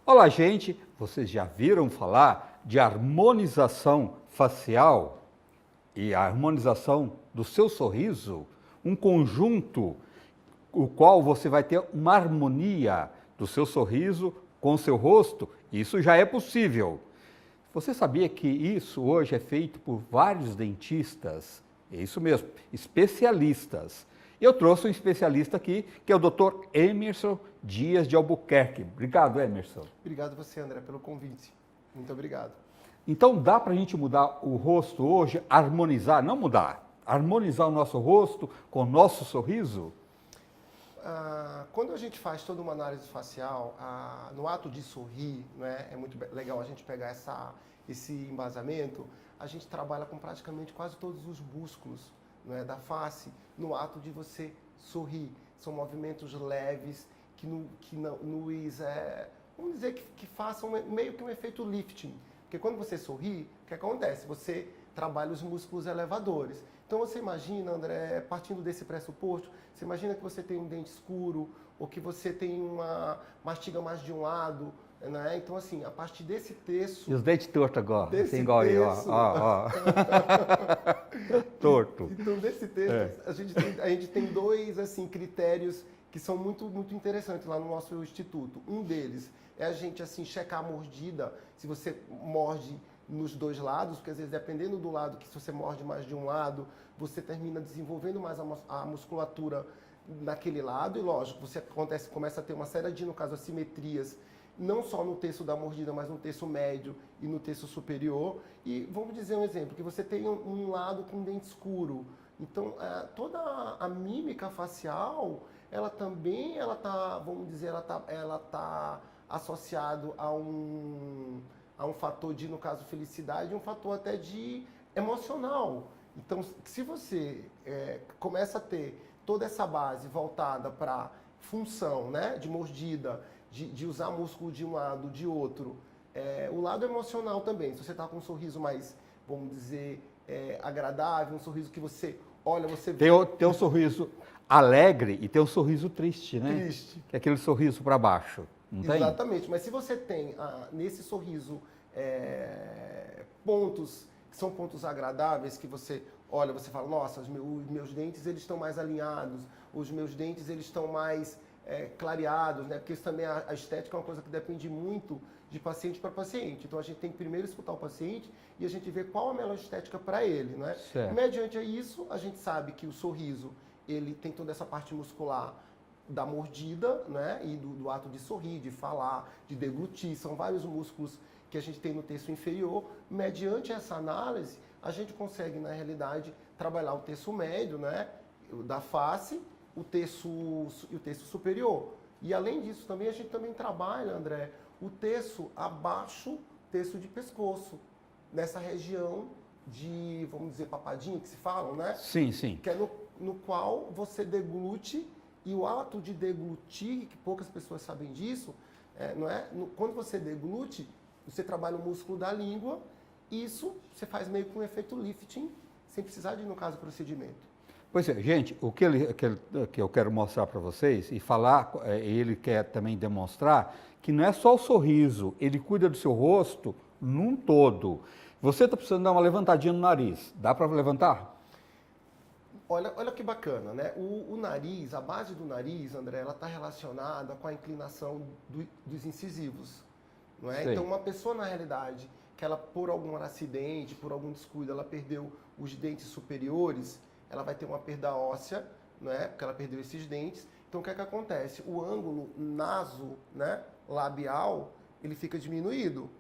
Olá, gente! Vocês já viram falar de harmonização facial e a harmonização do seu sorriso? Um conjunto, o qual você vai ter uma harmonia do seu sorriso com o seu rosto? Isso já é possível. Você sabia que isso hoje é feito por vários dentistas? É isso mesmo, especialistas. Eu trouxe um especialista aqui, que é o Dr. Emerson Dias de Albuquerque. Obrigado, Emerson. Obrigado você, André, pelo convite. Muito obrigado. Então dá para a gente mudar o rosto hoje, harmonizar, não mudar, harmonizar o nosso rosto com o nosso sorriso? Quando a gente faz toda uma análise facial, no ato de sorrir, né, é muito legal a gente pegar esse embasamento, a gente trabalha com praticamente quase todos os músculos, né, da face no ato de você sorrir. São movimentos leves que vamos dizer que façam meio que um efeito lifting. Porque quando você sorri, o que acontece? Você trabalha os músculos elevadores. Então você imagina, André, partindo desse pressuposto, você imagina que você tem um dente escuro ou que você tem uma mastiga mais de um lado, né? Então assim, a partir desse terço... E os dentes tortos agora, assim igual aí, ó. Torto. Então desse terço, a gente tem dois assim, critérios que são muito, muito interessantes lá no nosso instituto. Um deles é a gente assim checar a mordida, se você morde nos dois lados, porque às vezes dependendo do lado, que se você morde mais de um lado, você termina desenvolvendo mais a musculatura naquele lado e lógico, você começa a ter uma série de, no caso, assimetrias, não só no terço da mordida, mas no terço médio e no terço superior. E vamos dizer um exemplo, que você tem um lado com dente escuro. Então, toda a mímica facial, ela também, vamos dizer, ela tá associado a um fator de, no caso, felicidade, e um fator até de emocional. Então, se você começa a ter toda essa base voltada para função, né, de mordida, de usar músculo de um lado, de outro, o lado emocional também. Se você está com um sorriso mais, vamos dizer, agradável, um sorriso que você olha, você vê... Tem um sorriso alegre e tem um sorriso triste, né? Triste. Que é aquele sorriso para baixo, não tem? Exatamente, mas se você tem nesse sorriso pontos que são pontos agradáveis, que você olha, você fala, nossa, os meus dentes eles estão mais alinhados, os meus dentes eles estão mais clareados, né? Porque isso também, a estética é uma coisa que depende muito de paciente para paciente. Então a gente tem que primeiro escutar o paciente e a gente ver qual a melhor estética para ele, né? Certo. Mediante isso, a gente sabe que o sorriso, ele tem toda essa parte muscular da mordida, né? E do ato de sorrir, de falar, de deglutir. São vários músculos que a gente tem no terço inferior. Mediante essa análise, a gente consegue, na realidade, trabalhar o terço médio, né? Da face, o terço superior. E além disso, também a gente também trabalha, André, o terço abaixo, terço de pescoço, nessa região de, vamos dizer, papadinha que se falam, né? Sim, sim. Que é no qual você deglute, e o ato de deglutir, que poucas pessoas sabem disso, não é? Quando você deglute, você trabalha o músculo da língua, e isso você faz meio que um efeito lifting, sem precisar de, no caso, procedimento. Pois é, gente, o que eu quero mostrar para vocês e falar, ele quer também demonstrar que não é só o sorriso, ele cuida do seu rosto num todo. Você está precisando dar uma levantadinha no nariz, dá para levantar? Olha que bacana, né? O nariz, a base do nariz, André, ela está relacionada com a inclinação dos incisivos, não é? Sei. Então, uma pessoa, na realidade, que ela, por algum acidente, por algum descuido, ela perdeu os dentes superiores, ela vai ter uma perda óssea, né? Porque ela perdeu esses dentes. Então, o que é que acontece? O ângulo naso, né, labial, ele fica diminuído,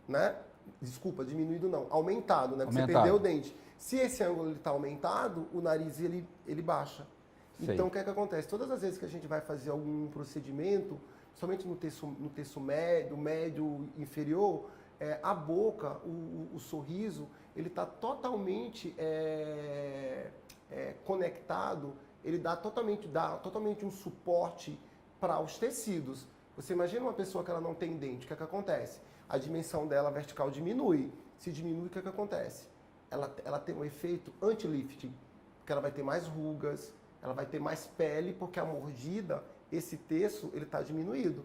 né? Desculpa, diminuído não, aumentado, né? Porque você perdeu o dente. Se esse ângulo está aumentado, o nariz ele baixa. Sei. Então, o que é que acontece? Todas as vezes que a gente vai fazer algum procedimento, somente no terço médio inferior, a boca, o sorriso, ele está totalmente conectado, ele dá totalmente um suporte para os tecidos. Você imagina uma pessoa que ela não tem dente, o que é que acontece? A dimensão dela vertical diminui. Se diminui, o que é que acontece? Ela tem um efeito anti-lifting, porque ela vai ter mais rugas, ela vai ter mais pele, porque a mordida, esse terço, ele está diminuído.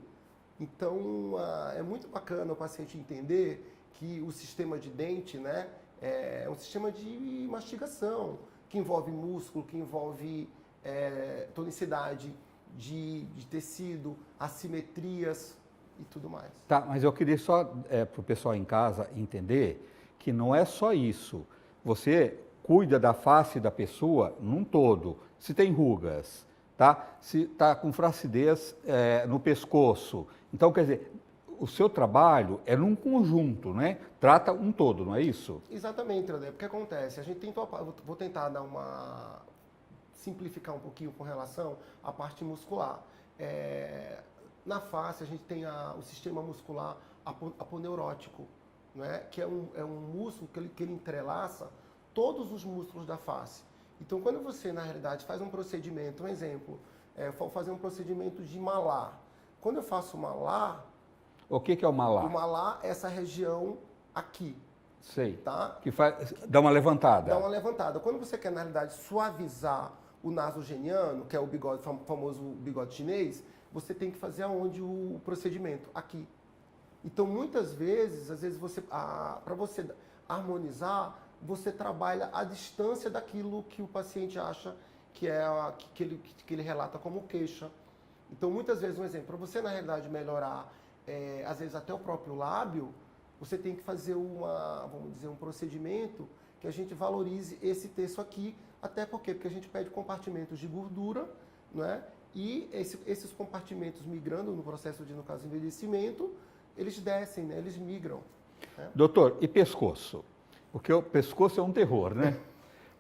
Então, é muito bacana o paciente entender que o sistema de dente, né, é um sistema de mastigação, que envolve músculo, que envolve tonicidade de tecido, assimetrias e tudo mais. Tá, mas eu queria só para o pessoal em casa entender que não é só isso. Você cuida da face da pessoa num todo. Se tem rugas, tá? Se está com flacidez no pescoço. Então, quer dizer, o seu trabalho é num conjunto, né? Trata um todo, não é isso? Exatamente, André. Porque acontece, a gente tentou, vou tentar dar simplificar um pouquinho com relação à parte muscular. Na face, a gente tem o sistema muscular aponeurótico, né? Que é um músculo que ele entrelaça todos os músculos da face. Então, quando você, na realidade, faz um procedimento, um exemplo, for fazer um procedimento de malar. Quando eu faço malar... O que é o malar? O malar é essa região aqui. Sei. Tá? Que dá uma levantada. Dá uma levantada. Quando você quer, na realidade, suavizar o nasogeniano, que é o bigode, famoso bigode chinês, você tem que fazer aonde o procedimento? Aqui. Então, muitas vezes, às vezes, para você harmonizar, você trabalha a distância daquilo que o paciente acha que ele relata como queixa. Então, muitas vezes, um exemplo, para você, na realidade, melhorar, às vezes, até o próprio lábio, você tem que fazer vamos dizer, um procedimento que a gente valorize esse terço aqui, até porque a gente pede compartimentos de gordura, né? E esses compartimentos migrando no processo de, no caso, envelhecimento, eles descem, né? Eles migram. Né? Doutor, e pescoço? Porque o pescoço é um terror, né?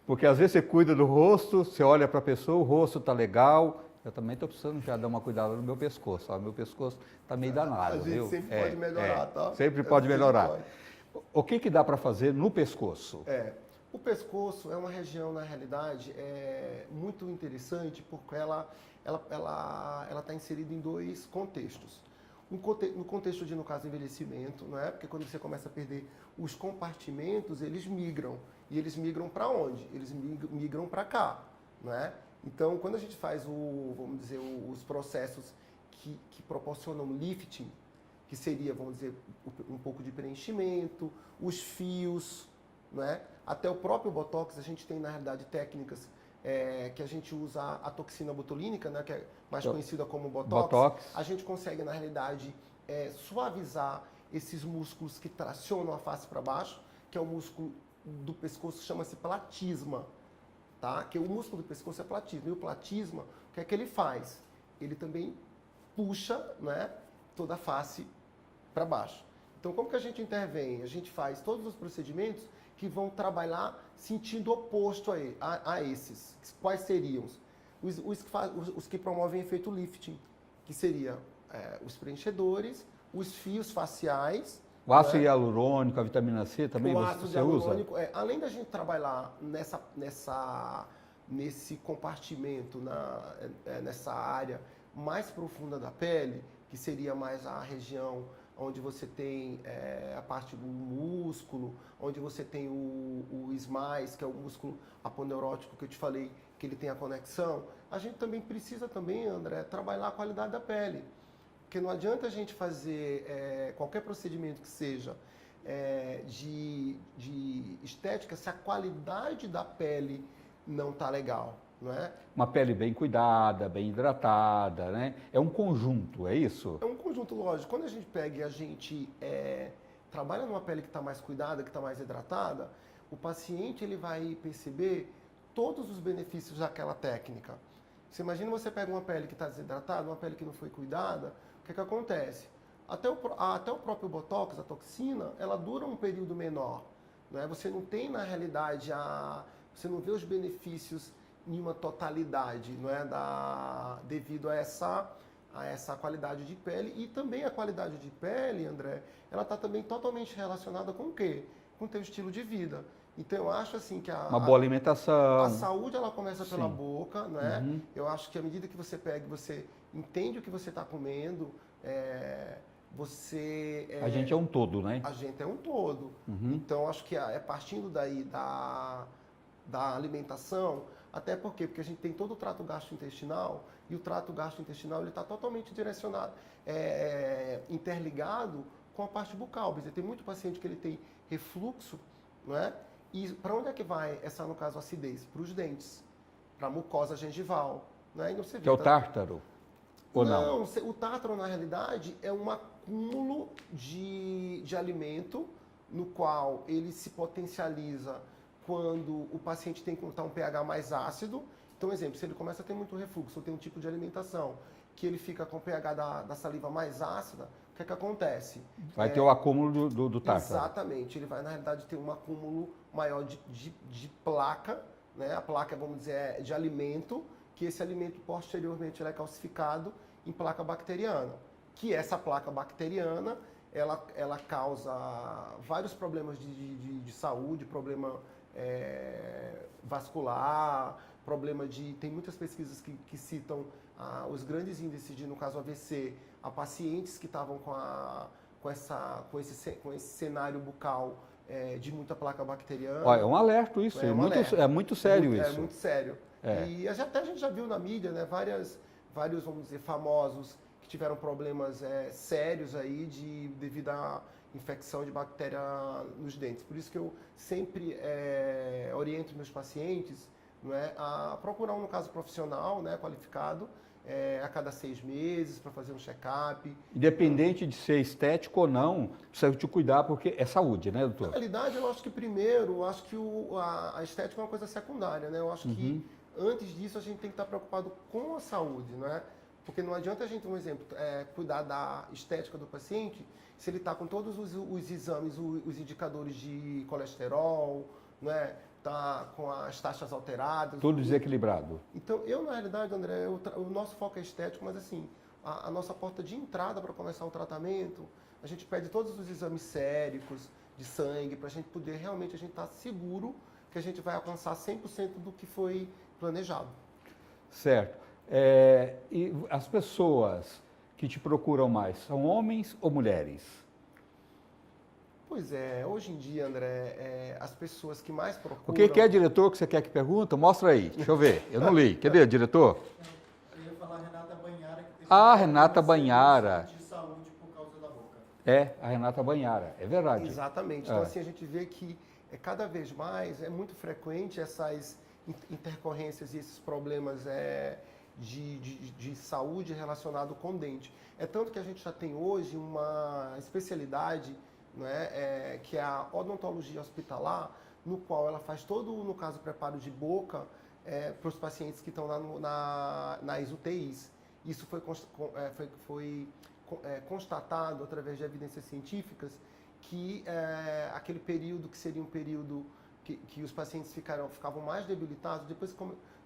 Porque às vezes você cuida do rosto, você olha para a pessoa, o rosto está legal. Eu também estou precisando já dar uma cuidada no meu pescoço. Ó. Meu pescoço está meio danado, a gente viu? sempre pode melhorar, tá? Sempre pode melhorar. Pode. O que dá para fazer no pescoço? O pescoço é uma região, na realidade, muito interessante porque ela está inserida em dois contextos. No contexto de, no caso, envelhecimento, não é? Porque quando você começa a perder os compartimentos, eles migram. E eles migram para onde? Eles migram para cá, não é? Então, quando a gente faz vamos dizer, os processos que proporcionam lifting, que seria, vamos dizer, um pouco de preenchimento, os fios, não é? Até o próprio Botox, a gente tem, na realidade, técnicas que a gente usa a toxina botulínica, né, que é mais conhecida como Botox. A gente consegue, na realidade, suavizar esses músculos que tracionam a face para baixo, que é o músculo do pescoço, chama-se platisma. Tá? Que o músculo do pescoço é platisma. E o platisma, o que é que ele faz? Ele também puxa, né, toda a face para baixo. Então, como que a gente intervém? A gente faz todos os procedimentos que vão trabalhar sentido oposto a esses. Quais seriam? Os que promovem efeito lifting, que seria os preenchedores, os fios faciais. O ácido hialurônico, a vitamina C também você usa? Além da gente trabalhar nesse compartimento, nessa área mais profunda da pele, que seria mais a região onde você tem a parte do músculo, onde você tem o SMAIS, que é o músculo aponeurótico que eu te falei, que ele tem a conexão, a gente também precisa, André, trabalhar a qualidade da pele. Porque não adianta a gente fazer qualquer procedimento que seja de estética se a qualidade da pele não está legal, não é? Uma pele bem cuidada, bem hidratada, né? É um conjunto, é isso? É um conjunto, lógico. Quando a gente pega e a gente trabalha numa pele que está mais cuidada, que está mais hidratada, o paciente ele vai perceber todos os benefícios daquela técnica. Você imagina você pega uma pele que está desidratada, uma pele que não foi cuidada, o que acontece? Até o próprio Botox, a toxina, ela dura um período menor. Não é? Você não tem, na realidade, você não vê os benefícios em uma totalidade, não é? Devido a essa qualidade de pele. E também a qualidade de pele, André, ela está também totalmente relacionada com o quê? Com o teu estilo de vida. Então, eu acho assim que uma boa alimentação. A saúde, ela começa pela boca, né? Uhum. Eu acho que à medida que você pega, você entende o que você está comendo, a gente é um todo, né? A gente é um todo. Uhum. Então, acho que partindo daí da alimentação, Até por quê? Porque a gente tem todo o trato gastrointestinal e o trato gastrointestinal ele está totalmente direcionado, interligado com a parte bucal. Por exemplo, tem muito paciente que ele tem refluxo, não é? E para onde é que vai essa, no caso, acidez? Para os dentes, para a mucosa gengival. Né? E não se Que é o tártaro, ou não? Não, o tártaro, na realidade, é um acúmulo de alimento no qual ele se potencializa quando o paciente tem que estar um pH mais ácido. Então, exemplo, se ele começa a ter muito refluxo, ou tem um tipo de alimentação que ele fica com o pH da saliva mais ácida, o que é que acontece? Vai ter o acúmulo do tártaro. Exatamente, ele vai, na realidade, ter um acúmulo maior de placa, né? A placa, vamos dizer, é de alimento, que esse alimento posteriormente ele é calcificado em placa bacteriana. Que essa placa bacteriana, ela causa vários problemas de saúde, problema vascular, problema de... Tem muitas pesquisas que citam os grandes índices de, no caso AVC, a pacientes que estavam com esse cenário bucal de muita placa bacteriana. Olha, é um alerta isso, é muito sério isso. É muito sério. E até a gente já viu na mídia, né, vários, vamos dizer, famosos que tiveram problemas sérios aí devido à infecção de bactéria nos dentes. Por isso que eu sempre oriento meus pacientes, não é, a procurar no caso profissional, né, qualificado, a cada 6 meses para fazer um check-up. Independente de ser estético ou não, precisa te cuidar porque é saúde, né, doutor? Na realidade, eu acho que primeiro, a estética é uma coisa secundária, né? Eu acho que antes disso a gente tem que estar preocupado com a saúde, né? Porque não adianta a gente, um exemplo, cuidar da estética do paciente se ele está com todos os exames, os indicadores de colesterol, né? Tá com as taxas alteradas. Tudo desequilibrado. Então, na realidade, André, o nosso foco é estético, mas assim, a nossa porta de entrada para começar o tratamento, a gente pede todos os exames séricos de sangue, para a gente poder realmente a gente estar seguro que a gente vai alcançar 100% do que foi planejado. Certo. E as pessoas que te procuram mais, são homens ou mulheres? Pois é, hoje em dia, André, as pessoas que mais procuram... O que é, diretor, que você quer que pergunta? Mostra aí, deixa eu ver. Eu não li. Cadê, diretor? Eu ia falar Renata Banhara, que tem Renata Banhara. de saúde por causa da boca. A Renata Banhara, é verdade. Exatamente. Então, assim, a gente vê que cada vez mais é muito frequente essas intercorrências e esses problemas de saúde relacionado com dente. É tanto que a gente já tem hoje uma especialidade, né, que é a odontologia hospitalar, no qual ela faz todo, no caso, preparo de boca para os pacientes que estão nas UTIs. Isso foi constatado através de evidências científicas que aquele período que seria um período que os pacientes ficavam mais debilitados, depois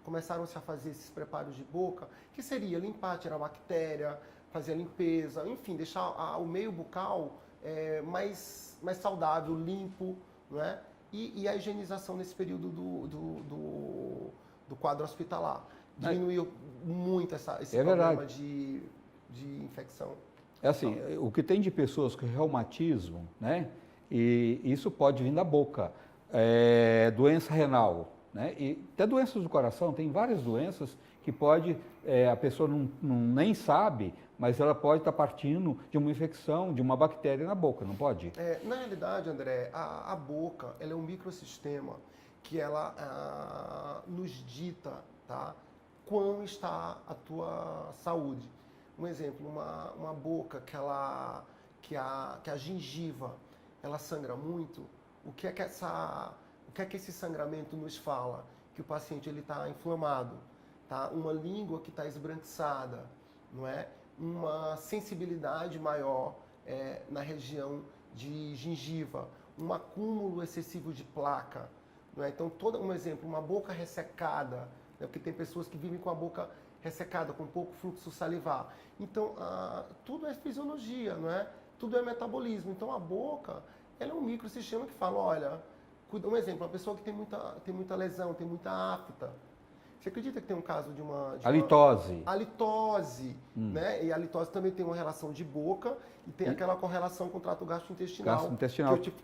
começaram-se a fazer esses preparos de boca, que seria limpar, tirar bactéria, fazer a limpeza, enfim, deixar o meio bucal mais saudável, limpo, não é? E a higienização nesse período do quadro hospitalar. Diminuiu muito esse problema de infecção. É assim, o que tem de pessoas com reumatismo, né? E isso pode vir da boca. Doença renal, né? E até doenças do coração, tem várias doenças que a pessoa nem sabe, mas ela pode estar partindo de uma infecção, de uma bactéria na boca, não pode? Na realidade, André, a boca ela é um microsistema que ela nos dita, tá, como está a tua saúde. Um exemplo, uma boca que a gengiva ela sangra muito, o que é que esse sangramento nos fala? Que o paciente está inflamado, tá? Uma língua que está esbranquiçada, não é? Uma sensibilidade maior na região de gengiva, um acúmulo excessivo de placa, não é? Então, um exemplo, uma boca ressecada, né? Porque tem pessoas que vivem com a boca ressecada, com pouco fluxo salivar. Então, tudo é fisiologia, não é? Tudo é metabolismo. Então, a boca, ela é um microsistema que fala, olha, um exemplo, uma pessoa que tem muita lesão, tem muita afta. Você acredita que tem um caso de uma halitose. Halitose, né? E a halitose também tem uma relação de boca e tem aquela correlação com o trato gastrointestinal,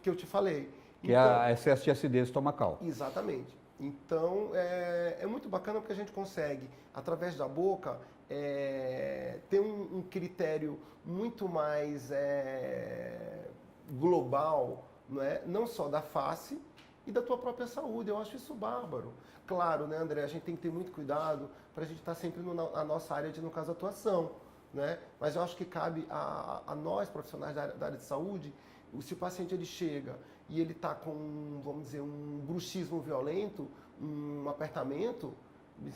que eu te falei. Que é excesso de acidez estomacal. Exatamente. Então, é muito bacana porque a gente consegue, através da boca, ter um critério muito mais global, não é? Não só da face e da tua própria saúde. Eu acho isso bárbaro. Claro, né, André, a gente tem que ter muito cuidado para a gente estar sempre na nossa área de, no caso, atuação, né? Mas eu acho que cabe a nós, profissionais da área de saúde, se o paciente ele chega e ele está com, vamos dizer, um bruxismo violento, um apertamento,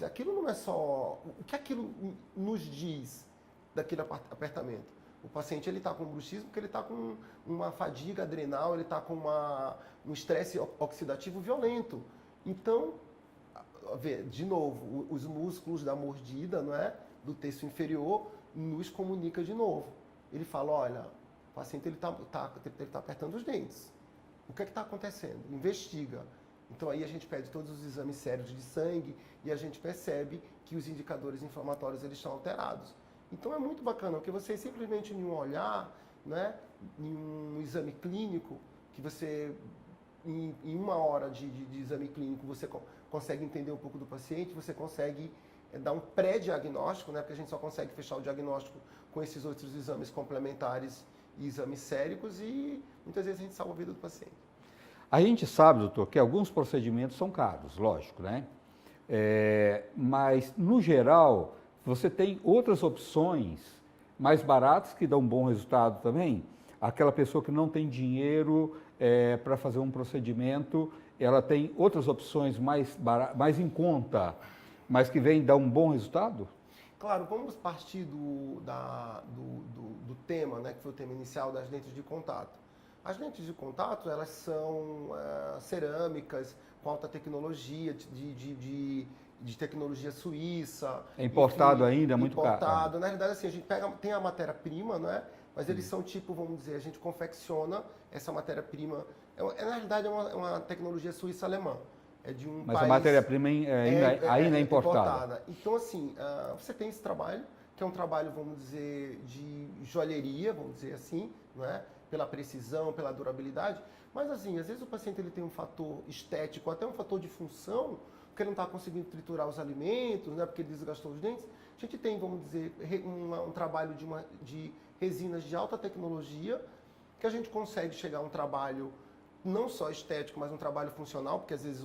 aquilo não é só... O que aquilo nos diz daquele apertamento? O paciente ele está com bruxismo porque ele está com uma fadiga adrenal, ele está com um estresse oxidativo violento. Então, de novo, os músculos da mordida, não é, do terço inferior, nos comunica de novo. Ele fala, olha, o paciente ele tá apertando os dentes. O que está acontecendo? Investiga. Então aí a gente pede todos os exames sérios de sangue e a gente percebe que os indicadores inflamatórios eles estão alterados. Então é muito bacana, porque você simplesmente em um olhar, né, em um exame clínico, que você, em 1 hora de exame clínico, você consegue entender um pouco do paciente, você consegue dar um pré-diagnóstico, né, porque a gente só consegue fechar o diagnóstico com esses outros exames complementares e exames séricos e muitas vezes a gente salva a vida do paciente. A gente sabe, doutor, que alguns procedimentos são caros, lógico, né? Mas, no geral, você tem outras opções mais baratas que dão um bom resultado também. Aquela pessoa que não tem dinheiro para fazer um procedimento, ela tem outras opções mais em conta, mas que vêm dar um bom resultado? Claro, vamos partir do tema, né, que foi o tema inicial das lentes de contato. As lentes de contato, elas são cerâmicas com alta tecnologia, de tecnologia suíça. É importado enfim, ainda, é muito caro. Importado. Na realidade, assim, a gente tem a matéria-prima, né? Mas eles são tipo, vamos dizer, a gente confecciona essa matéria-prima. Na realidade, é uma tecnologia suíça-alemã. É de um Mas país, a matéria-prima ainda é importada. Então, assim, você tem esse trabalho, que é um trabalho, vamos dizer, de joalheria, vamos dizer assim, não é? Pela precisão, pela durabilidade. Mas, assim, às vezes o paciente ele tem um fator estético, até um fator de função, porque ele não está conseguindo triturar os alimentos, né? Porque ele desgastou os dentes. A gente tem, vamos dizer, um trabalho de resinas de alta tecnologia, que a gente consegue chegar a um trabalho não só estético, mas um trabalho funcional, porque às vezes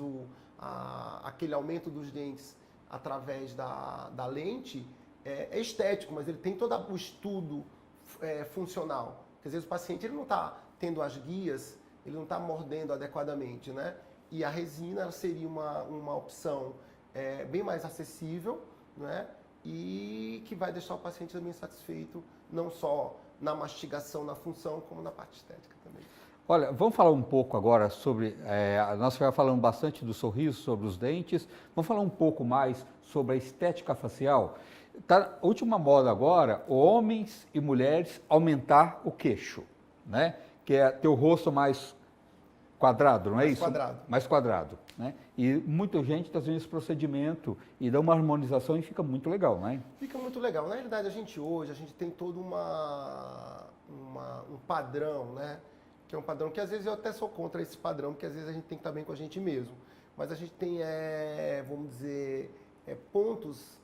aquele aumento dos dentes através da lente é estético, mas ele tem todo o estudo funcional. Porque às vezes o paciente ele não está tendo as guias, ele não está mordendo adequadamente, né? E a resina ela seria uma opção bem mais acessível, né? E que vai deixar o paciente também satisfeito, não só na mastigação, na função, como na parte estética também. Olha, vamos falar um pouco agora sobre, nós já falamos bastante do sorriso, sobre os dentes, vamos falar um pouco mais sobre a estética facial. Tá, a última moda agora, homens e mulheres aumentar o queixo, né? Que é ter o rosto mais quadrado, não é isso? Quadrado. Mais quadrado, né? E muita gente está fazendo esse procedimento e dá uma harmonização e fica muito legal, né? Fica muito legal. Na realidade, a gente tem todo um padrão, né? Que é um padrão que às vezes eu até sou contra esse padrão, porque às vezes a gente tem que estar bem com a gente mesmo. Mas a gente tem, vamos dizer, pontos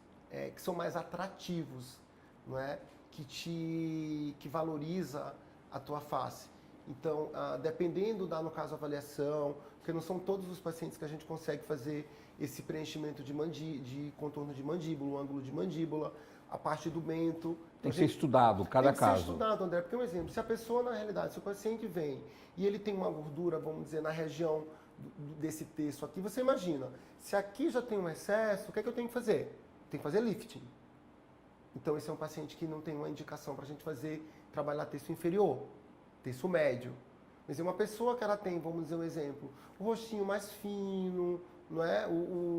que são mais atrativos, não é? Que valoriza a tua face. Então, dependendo no caso, avaliação, porque não são todos os pacientes que a gente consegue fazer esse preenchimento de contorno de mandíbula, o ângulo de mandíbula, a parte do mento. Tem que ser estudado, cada caso. Tem que ser estudado, André, porque um exemplo, se a pessoa, na realidade, se o paciente vem e ele tem uma gordura, vamos dizer, na região desse terço aqui, você imagina, se aqui já tem um excesso, o que é que eu tenho que fazer? Tem que fazer lifting. Então, esse é um paciente que não tem uma indicação para a gente trabalhar terço inferior, terço médio. Mas é uma pessoa que ela tem, vamos dizer um exemplo, o rostinho mais fino, não é?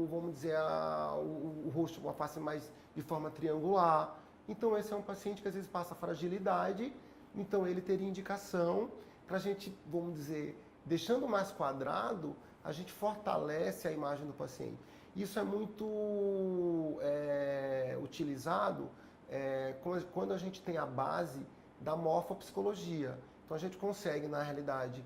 Vamos dizer, o rosto, a face mais de forma triangular. Então, esse é um paciente que às vezes passa fragilidade, então ele teria indicação para a gente, vamos dizer, deixando mais quadrado, a gente fortalece a imagem do paciente. Isso é muito utilizado quando a gente tem a base da morfopsicologia. Então, a gente consegue, na realidade,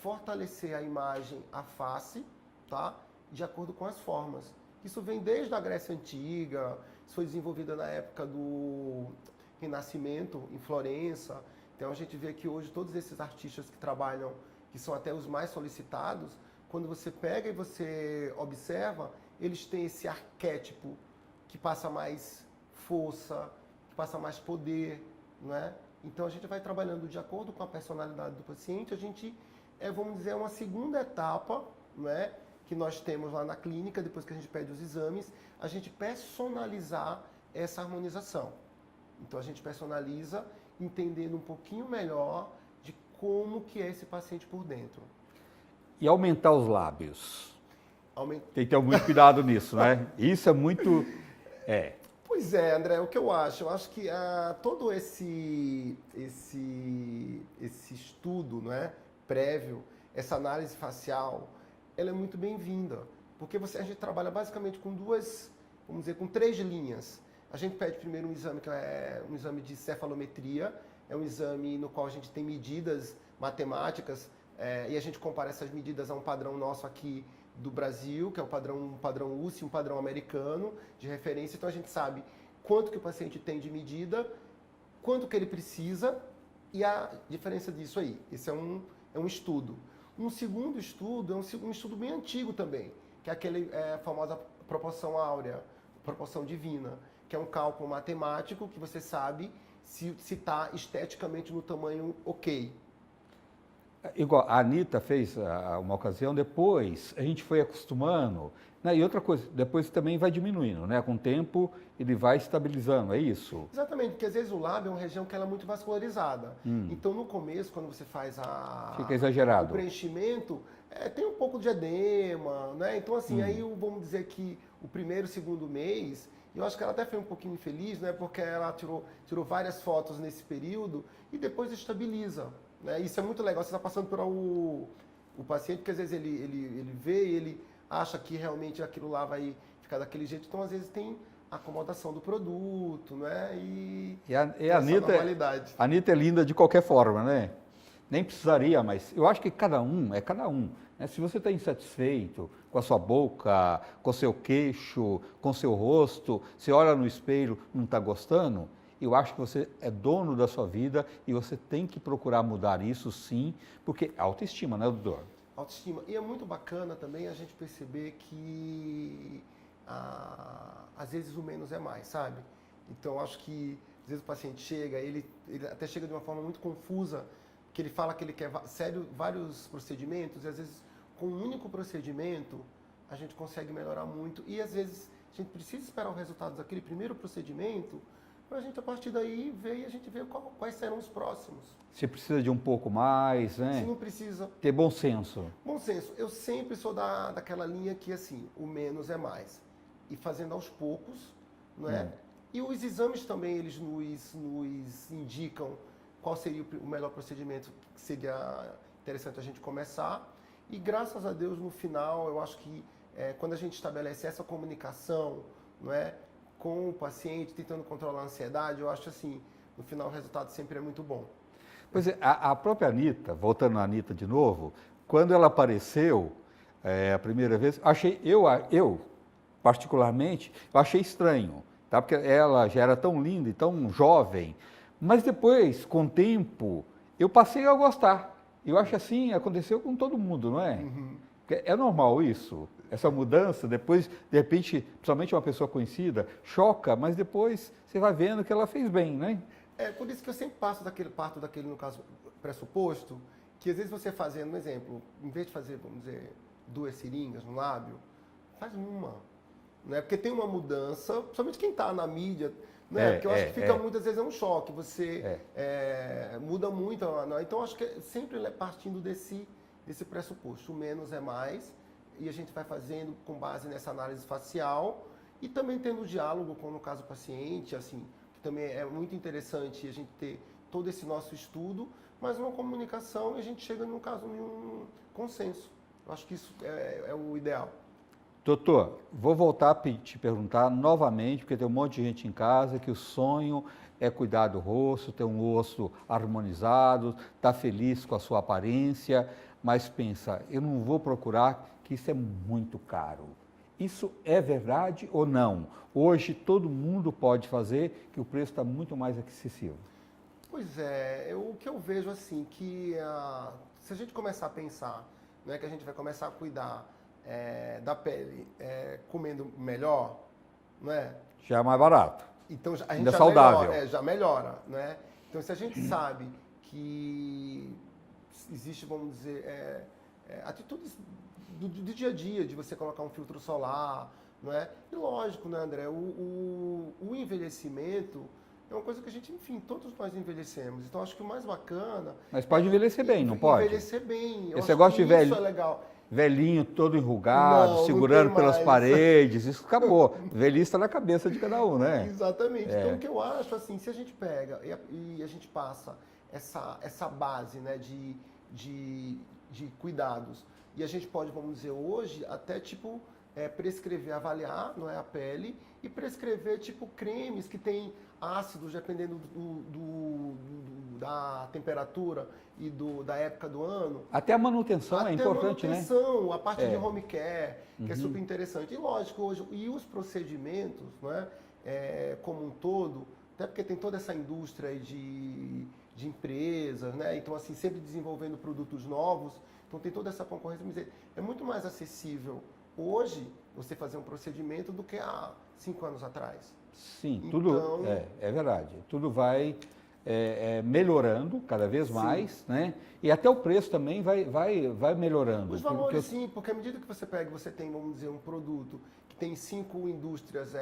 fortalecer a imagem, a face, tá? de acordo com as formas. Isso vem desde a Grécia Antiga, isso foi desenvolvido na época do Renascimento, em Florença. Então a gente vê que hoje todos esses artistas que trabalham, que são até os mais solicitados, quando você pega e você observa, eles têm esse arquétipo que passa mais força, que passa mais poder, não é? Então a gente vai trabalhando de acordo com a personalidade do paciente, a gente, vamos dizer, uma segunda etapa, não é? Que nós temos lá na clínica, depois que a gente pede os exames, a gente personalizar essa harmonização. Então a gente personaliza entendendo um pouquinho melhor de como que é esse paciente por dentro. E aumentar os lábios. Tem que ter muito cuidado nisso, né? Isso é muito... Pois é, André, o que eu acho que todo esse estudo, não é, prévio, essa análise facial, ela é muito bem-vinda, porque a gente trabalha basicamente com com 3 linhas. A gente pede primeiro um exame que é um exame de cefalometria, é um exame no qual a gente tem medidas matemáticas e a gente compara essas medidas a um padrão nosso aqui do Brasil, que é um padrão USP, um padrão americano de referência. Então a gente sabe quanto que o paciente tem de medida, quanto que ele precisa e a diferença disso aí. Esse é um estudo. Um segundo estudo é um estudo bem antigo também, que é aquele famosa proporção áurea, proporção divina, que é um cálculo matemático que você sabe se está esteticamente no tamanho ok. Igual a Anitta fez uma ocasião, depois a gente foi acostumando, né? E outra coisa, depois também vai diminuindo, né? Com o tempo ele vai estabilizando, é isso? Exatamente, porque às vezes o lábio é uma região que ela é muito vascularizada. Então no começo, quando você faz fica exagerado. O preenchimento, tem um pouco de edema, né? Então assim, aí vamos dizer que o primeiro, segundo mês, eu acho que ela até foi um pouquinho infeliz, né? Porque ela tirou várias fotos nesse período e depois estabiliza. Né? Isso é muito legal, você está passando para o paciente, porque às vezes ele vê e ele acha que realmente aquilo lá vai ficar daquele jeito, então às vezes tem a acomodação do produto, né? E a Anitta é linda de qualquer forma, né? Nem precisaria, mas eu acho que cada um é cada um. Né? Se você está insatisfeito com a sua boca, com o seu queixo, com o seu rosto, você olha no espelho e não está gostando, eu acho que você é dono da sua vida e você tem que procurar mudar isso sim, porque autoestima, né, doutor? Autoestima. E é muito bacana também a gente perceber que às vezes o menos é mais, sabe? Então acho que às vezes o paciente chega, ele até chega de uma forma muito confusa, que ele fala que ele quer vários procedimentos e às vezes com um único procedimento a gente consegue melhorar muito e às vezes a gente precisa esperar o resultado daquele primeiro procedimento para a gente, a partir daí, ver e a gente ver quais serão os próximos. Você precisa de um pouco mais, né? Se não precisa... Ter bom senso. Bom senso. Eu sempre sou daquela linha que, assim, o menos é mais. E fazendo aos poucos, não é? E os exames também, eles nos indicam qual seria o melhor procedimento que seria interessante a gente começar. E, graças a Deus, no final, eu acho que quando a gente estabelece essa comunicação, não é? Com o paciente, tentando controlar a ansiedade, eu acho assim, no final o resultado sempre é muito bom. Pois é, a própria Anitta, voltando à Anitta de novo, quando ela apareceu a primeira vez, eu particularmente, eu achei estranho, tá? Porque ela já era tão linda e tão jovem, mas depois, com o tempo, eu passei a gostar. Eu acho assim, aconteceu com todo mundo, não é? É normal isso? Essa mudança, depois, de repente, principalmente uma pessoa conhecida, choca, mas depois você vai vendo que ela fez bem, né? É por isso que eu sempre parto daquele, no caso, pressuposto, que às vezes você fazendo, um exemplo, em vez de fazer, vamos dizer, 2 seringas no lábio, faz uma. Né? Porque tem uma mudança, principalmente quem está na mídia, né? Porque eu acho que fica muitas vezes um choque, você muda muito. Então, eu acho que sempre partindo desse pressuposto, o menos é mais, e a gente vai fazendo com base nessa análise facial e também tendo diálogo com, no caso, o paciente, assim, que também é muito interessante a gente ter todo esse nosso estudo, mas uma comunicação e a gente chega, no caso, em um consenso. Eu acho que isso é o ideal. Doutor, vou voltar a te perguntar novamente, porque tem um monte de gente em casa que o sonho é cuidar do rosto, ter um rosto harmonizado, estar feliz com a sua aparência. mas pensa, eu não vou procurar, que isso é muito caro. Isso é verdade ou não? Hoje todo mundo pode fazer, que o preço está muito mais acessível. Pois é, o que eu vejo assim, que se a gente começar a pensar, né, que a gente vai começar a cuidar da pele comendo melhor, né? Já é mais barato. Então a Ainda gente saudável. já melhora, né? Então se a gente sabe que existe, vamos dizer, atitudes do dia a dia, de você colocar um filtro solar, não é? E lógico, né, André, o envelhecimento é uma coisa que a gente, enfim, todos nós envelhecemos. Então acho que o mais bacana... Mas pode envelhecer bem, não pode? Envelhecer bem. Eu Esse acho negócio que de isso é legal. velhinho todo enrugado, Não segurando tem pelas mais. paredes, isso acabou. Velhice está na cabeça de cada um, né? Exatamente. Então, o que eu acho, assim, se a gente pega e a gente passa essa base, né, de cuidados, e a gente pode, vamos dizer, hoje, até, tipo, prescrever, avaliar, não é, a pele, e prescrever, tipo, cremes que tem ácidos, dependendo da temperatura e da época do ano. Até a manutenção é importante, né? Até a manutenção, a parte de home care, que é super interessante. E lógico, hoje, e os procedimentos, né, como um todo, até porque tem toda essa indústria aí de empresas, né? Então, assim, sempre desenvolvendo produtos novos, então tem toda essa concorrência, mas é muito mais acessível hoje você fazer um procedimento do que há 5 anos atrás. Sim, Então, tudo é verdade. Tudo vai melhorando cada vez mais, né? E até o preço também vai melhorando. Os valores, sim, porque à medida que você pega, você tem, vamos dizer, um produto que tem 5 indústrias,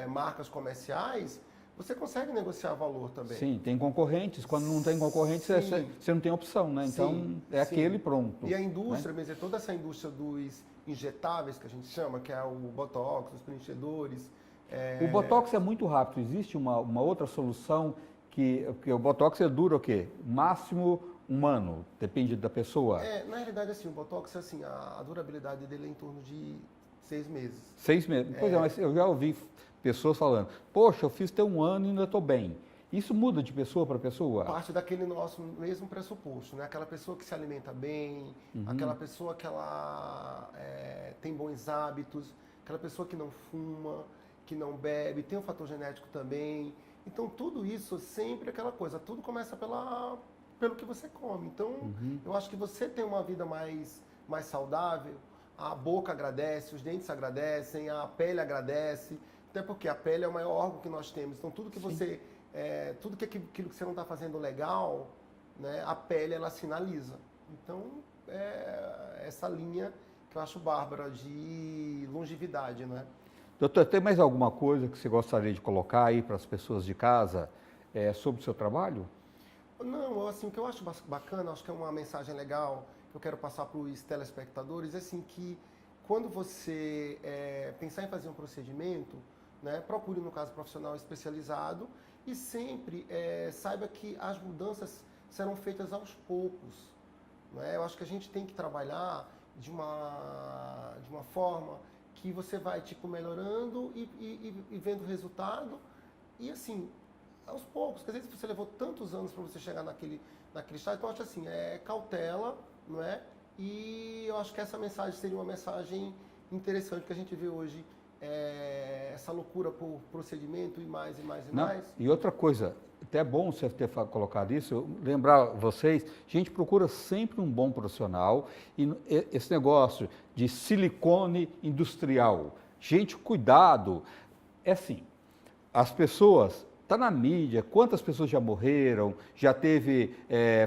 marcas comerciais, você consegue negociar valor também. Sim, tem concorrentes. Quando não tem concorrentes, você não tem opção, né? Então, sim, aquele pronto. E a indústria, né? mas toda essa indústria dos injetáveis, que a gente chama, que é o Botox, os preenchedores. O Botox é muito rápido. Existe uma outra solução porque o Botox dura o quê? Máximo 1 ano, depende da pessoa. Na realidade, assim, o Botox, assim, a durabilidade dele é em torno de 6 meses. 6 meses. Pois mas eu já ouvi pessoas falando, poxa, eu fiz até 1 ano e ainda estou bem. Isso muda de pessoa para pessoa? Parte daquele nosso mesmo pressuposto, né? Aquela pessoa que se alimenta bem, aquela pessoa que ela tem bons hábitos, aquela pessoa que não fuma, que não bebe, tem um fator genético também. Então, tudo isso sempre aquela coisa, tudo começa pelo que você come. Então, eu acho que você tem uma vida mais saudável, a boca agradece, os dentes agradecem, a pele agradece, até porque a pele é o maior órgão que nós temos. Então, tudo que você... tudo que aquilo que você não está fazendo legal, né, a pele, ela sinaliza. Então, essa linha que eu acho bárbara de longevidade, né? Doutor, tem mais alguma coisa que você gostaria de colocar aí para as pessoas de casa sobre o seu trabalho? Não, assim, o que eu acho bacana, acho que é uma mensagem legal que eu quero passar para os telespectadores, é assim, que quando você pensar em fazer um procedimento, né, procure, no caso, profissional especializado e sempre saiba que as mudanças serão feitas aos poucos. Né? Eu acho que a gente tem que trabalhar de uma forma que você vai, tipo, melhorando e vendo o resultado. E, assim, aos poucos, porque às vezes você levou tantos anos para você chegar naquele estágio. Então, eu acho assim, cautela, não é? E eu acho que essa mensagem seria uma mensagem interessante que a gente vê hoje, essa loucura por procedimento e mais e mais e mais. E outra coisa, até é bom você ter colocado isso, lembrar vocês, a gente procura sempre um bom profissional e esse negócio de silicone industrial, gente, cuidado, é assim, as pessoas, está na mídia, quantas pessoas já morreram, já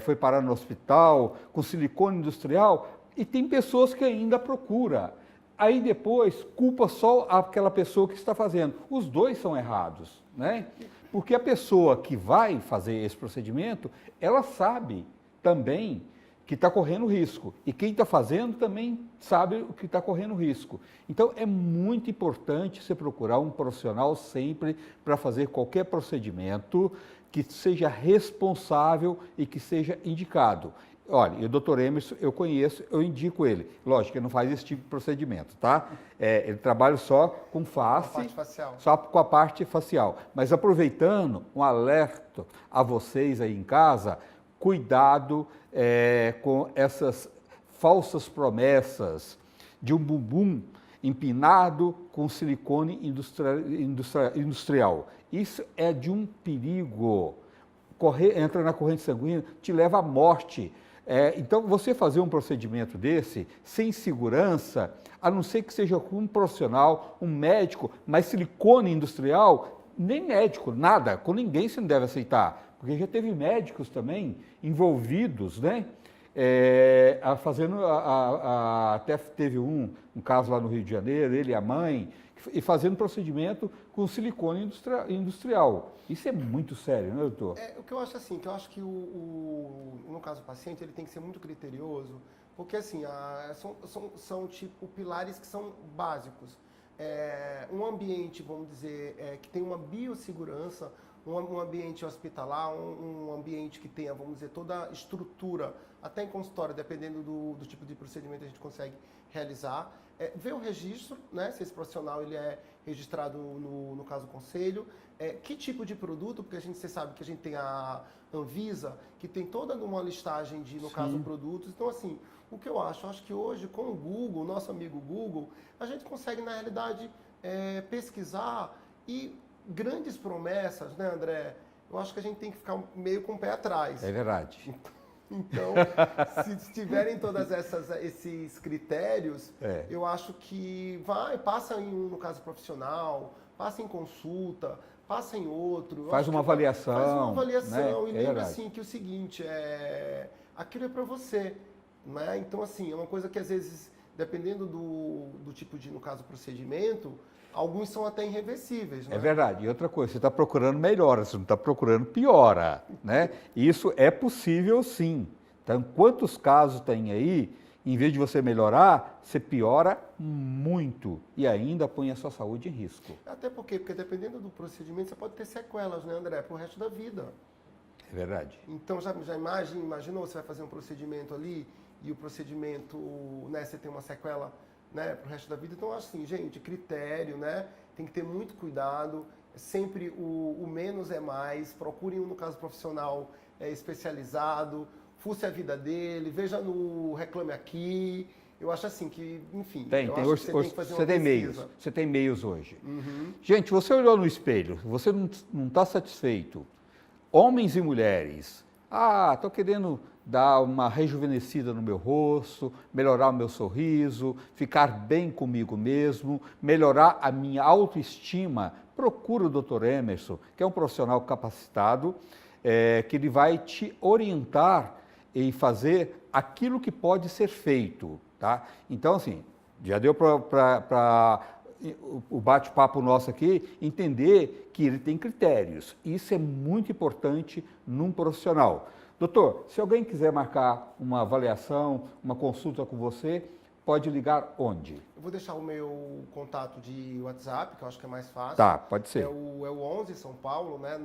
foi parar no hospital com silicone industrial e tem pessoas que ainda procuram. Aí depois culpa só aquela pessoa que está fazendo. Os dois são errados, né? Porque a pessoa que vai fazer esse procedimento, ela sabe também que está correndo risco. E quem está fazendo também sabe o que está correndo risco. Então é muito importante você procurar um profissional sempre para fazer qualquer procedimento que seja responsável e que seja indicado. Olha, e o doutor Emerson, eu conheço, eu indico ele. Lógico, ele não faz esse tipo de procedimento, tá? Ele trabalha só com face, a parte facial. só com a parte facial. Mas aproveitando, um alerta a vocês aí em casa, cuidado com essas falsas promessas de um bumbum empinado com silicone industrial. Isso é de um perigo. Entra na corrente sanguínea, te leva à morte. Então, você fazer um procedimento desse, sem segurança, a não ser que seja com um profissional, um médico, mas silicone industrial, nem médico, nada, com ninguém você não deve aceitar. Porque já teve médicos também envolvidos, né? Até teve um caso lá no Rio de Janeiro, ele e a mãe, e fazendo procedimento com silicone industrial. Isso é muito sério, né, doutor? O que eu acho assim, que eu acho que no caso do paciente, ele tem que ser muito criterioso, porque assim, são tipo pilares que são básicos. Um ambiente, vamos dizer, que tem uma biossegurança, um ambiente hospitalar, um ambiente que tenha, vamos dizer, toda a estrutura, até em consultório, dependendo do tipo de procedimento a gente consegue realizar. Ver o registro, né, se esse profissional ele é registrado no caso do conselho, que tipo de produto, porque você sabe que a gente tem a Anvisa, que tem toda uma listagem de, no caso, produtos. Então, assim, o que eu acho que hoje com o Google, nosso amigo Google, a gente consegue, na realidade, pesquisar e grandes promessas, né, André? Eu acho que a gente tem que ficar meio com o pé atrás. É verdade. Então, se tiverem todos esses critérios, eu acho que passa no caso profissional, passa em consulta, passa em outro. Faz uma avaliação. Faz uma avaliação, né? E lembra assim que o seguinte, aquilo é para você. Né? Então, assim, é uma coisa que às vezes, dependendo do tipo de, no caso, procedimento, alguns são até irreversíveis. Né? É verdade. E outra coisa, você está procurando melhora, você não está procurando piora. Né? Isso é possível sim. Então, quantos casos tem aí, em vez de você melhorar, você piora muito e ainda põe a sua saúde em risco. Até porque dependendo do procedimento, você pode ter sequelas, né, André, para o resto da vida. É verdade. Então, já imaginou, você vai fazer um procedimento ali e o procedimento, né, você tem uma sequela, né, para o resto da vida. Então, assim, gente, critério, né, tem que ter muito cuidado, sempre o menos é mais, procurem, no caso profissional, especializado, fuce a vida dele, veja no Reclame Aqui. Eu acho assim que, enfim, Hoje, tem que fazer uma você tem pesquisa. meios, você tem meios hoje. Uhum. Gente, você olhou no espelho, você não está satisfeito. Homens e mulheres, estou querendo dar uma rejuvenescida no meu rosto, melhorar o meu sorriso, ficar bem comigo mesmo, melhorar a minha autoestima. Procura o Dr. Emerson, que é um profissional capacitado, que ele vai te orientar e fazer aquilo que pode ser feito. Tá? Então, assim, já deu para o bate-papo nosso aqui entender que ele tem critérios. Isso é muito importante num profissional. Doutor, se alguém quiser marcar uma avaliação, uma consulta com você, pode ligar onde? Eu vou deixar o meu contato de WhatsApp, que eu acho que é mais fácil. Tá, pode ser. É o 11 São Paulo, né?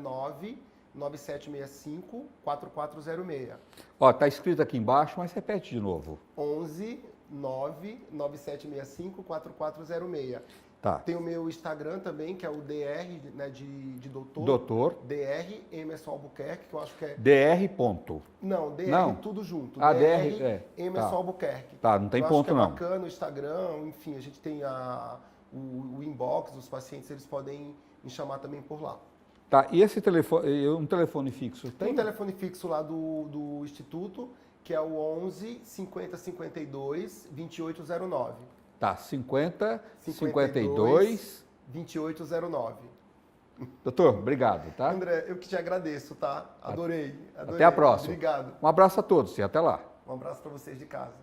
99765-4406. Ó, tá escrito aqui embaixo, mas repete de novo. 11 99765-4406. Tá. Tem o meu Instagram também, que é o DR, né, de doutor. Doutor. DR Emerson Albuquerque, que eu acho que é... DR ponto. Não, DR Não. Tudo junto. DR, Emerson tá. Albuquerque. Tá, não tem eu ponto acho que é não. bacana o Instagram, enfim, a gente tem o inbox dos pacientes, eles podem me chamar também por lá. Tá, e esse telefone, um telefone fixo Tem tem? um telefone fixo lá do Instituto, que é o 11 50 52 2809. Tá, 50 52. 2809. Doutor, obrigado, tá? André, eu que te agradeço, tá? Adorei. Até a próxima. Obrigado. Um abraço a todos e até lá. Um abraço para vocês de casa.